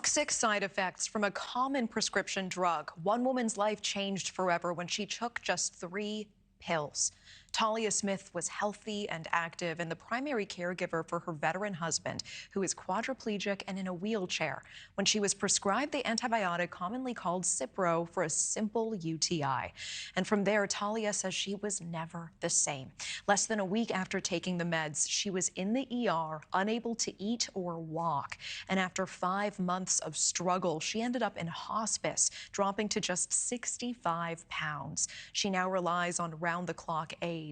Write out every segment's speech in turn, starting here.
Toxic side effects from a common prescription drug. One woman's life changed forever when she took just 3 pills. Talia Smith was healthy and active and the primary caregiver for her veteran husband, who is quadriplegic and in a wheelchair, when she was prescribed the antibiotic commonly called Cipro for a simple UTI. And from there, Talia says she was never the same. Less than a week after taking the meds, she was in the ER, unable to eat or walk. And after 5 months of struggle, she ended up in hospice, dropping to just 65 pounds. She now relies on round-the-clock aid.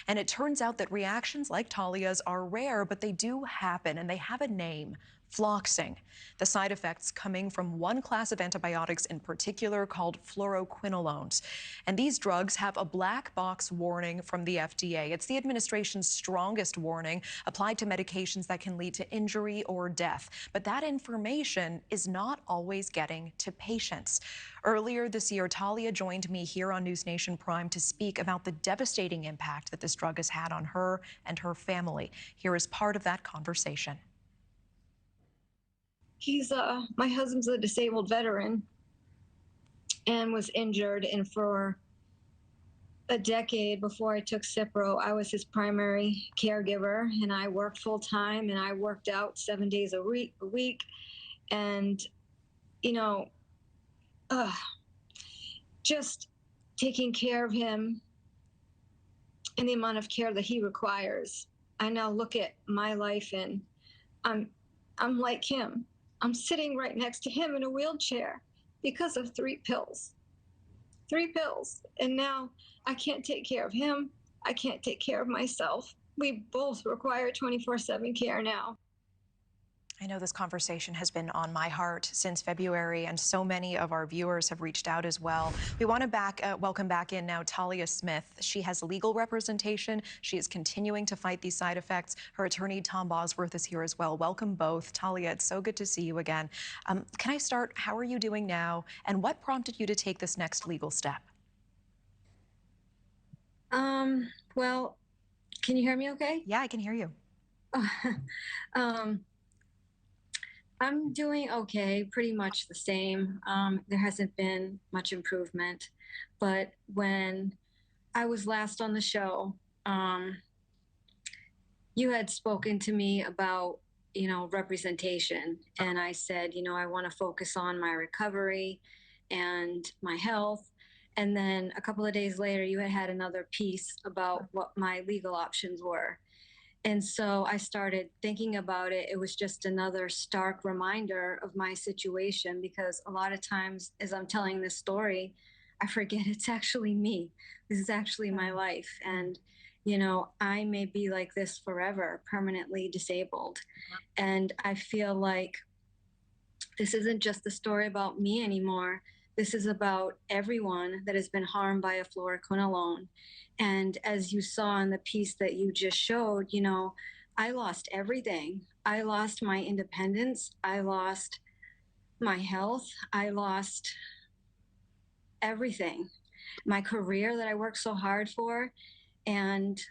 And it turns out that reactions like Talia's are rare, but they do happen, and they have a name: floxing. The side effects coming from one class of antibiotics in particular called fluoroquinolones. And these drugs have a black box warning from the FDA. It's the administration's strongest warning applied to medications that can lead to injury or death. But that information is not always getting to patients. Earlier this year, Talia joined me here on News Nation Prime to speak about the devastating impact that this drug has had on her and her family. Here is part of that conversation. My husband's a disabled veteran and was injured, and for a decade before I took Cipro, I was his primary caregiver, and I worked full time, and I worked out 7 days a week. And, just taking care of him and the amount of care that he requires. I now look at my life and I'm like him. I'm sitting right next to him in a wheelchair because of 3 pills. 3 pills. And now I can't take care of him. I can't take care of myself. We both require 24/7 care now. I know this conversation has been on my heart since February, and so many of our viewers have reached out as well. We want to welcome back in now Talia Smith. She has legal representation. She is continuing to fight these side effects. Her attorney, Tom Bosworth, is here as well. Welcome both. Talia, it's so good to see you again. Can I start? How are you doing now? And what prompted you to take this next legal step? Well, can you hear me okay? Yeah, I can hear you. I'm doing okay, pretty much the same. There hasn't been much improvement. But when I was last on the show, you had spoken to me about, representation. And I said, I want to focus on my recovery and my health. And then a couple of days later, you had another piece about what my legal options were. And so I started thinking about it. It was just another stark reminder of my situation, because a lot of times as I'm telling this story, I forget it's actually me. This is actually my life. And, I may be like this forever, permanently disabled. And I feel like this isn't just a story about me anymore. This is about everyone that has been harmed by a fluoroquinolone. And as you saw in the piece that you just showed, I lost everything. I lost my independence. I lost my health. I lost everything. My career that I worked so hard for. And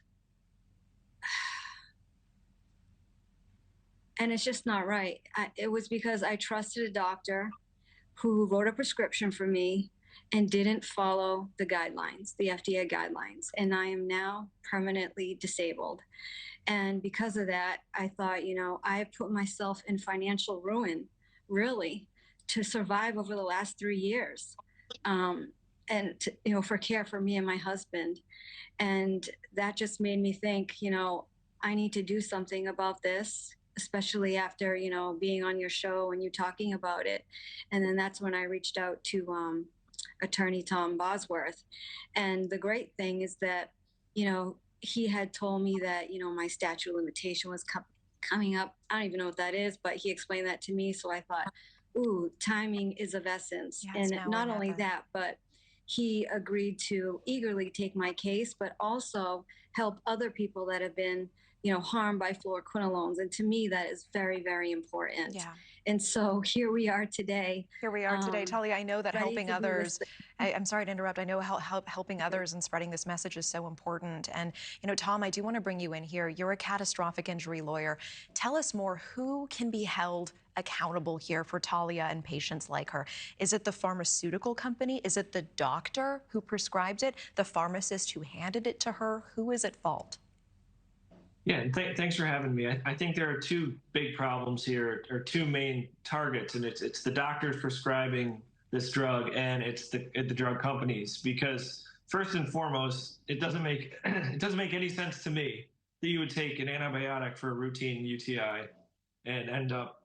it's just not right. It was because I trusted a doctor who wrote a prescription for me and didn't follow the guidelines, the FDA guidelines. And I am now permanently disabled. And because of that, I thought, I put myself in financial ruin, really, to survive over the last 3 years. And to, for care for me and my husband. And that just made me think, I need to do something about this, especially after, being on your show and you talking about it. And then that's when I reached out to attorney Tom Bosworth. And the great thing is that, he had told me that, my statute of limitation was coming up. I don't even know what that is, but he explained that to me. So I thought, ooh, timing is of essence. Yeah, and not only that, but he agreed to eagerly take my case, but also help other people that have been, harmed by fluoroquinolones. And to me, that is very, very important. Yeah. And so here we are today. Talia, I know that helping others, I'm sorry to interrupt, I know helping others and spreading this message is so important. And, Tom, I do want to bring you in here. You're a catastrophic injury lawyer. Tell us more. Who can be held accountable here for Talia and patients like her? Is it the pharmaceutical company? Is it the doctor who prescribed it? The pharmacist who handed it to her? Who is at fault? Yeah, and thanks for having me. I think there are two big problems here, or two main targets, and it's the doctors prescribing this drug, and it's the drug companies. Because first and foremost, it doesn't make it doesn't make any sense to me that you would take an antibiotic for a routine UTI and end up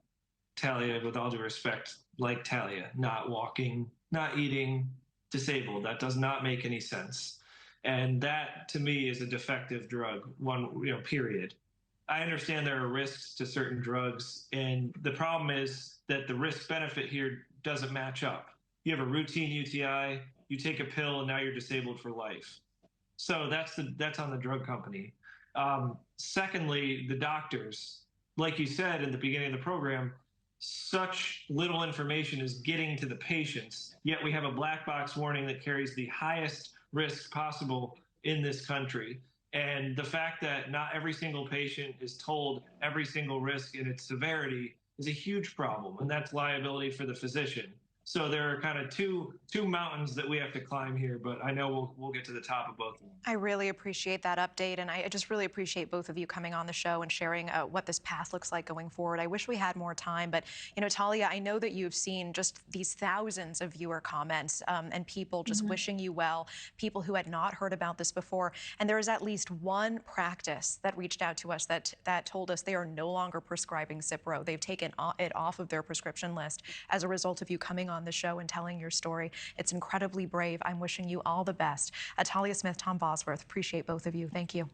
Talia, with all due respect, like Talia, not walking, not eating, disabled. That does not make any sense. And that to me is a defective drug, period. I understand there are risks to certain drugs, and the problem is that the risk benefit here doesn't match up. You have a routine UTI, you take a pill, and now you're disabled for life. So that's on the drug company. Secondly, the doctors, like you said in the beginning of the program, such little information is getting to the patients, yet we have a black box warning that carries the highest risk possible in this country. And the fact that not every single patient is told every single risk and its severity is a huge problem, and that's liability for the physician. So there are kind of two mountains that we have to climb here, but I know we'll get to the top of both of them. I really appreciate that update, and I just really appreciate both of you coming on the show and sharing what this path looks like going forward. I wish we had more time, but Talia, I know that you've seen just these thousands of viewer comments and people just wishing you well, people who had not heard about this before, and there is at least one practice that reached out to us that told us they are no longer prescribing Cipro. They've taken it off of their prescription list as a result of you coming on the show and telling your story. It's incredibly brave. I'm wishing you all the best. Talia Smith, Tom Bosworth, appreciate both of you. Thank you.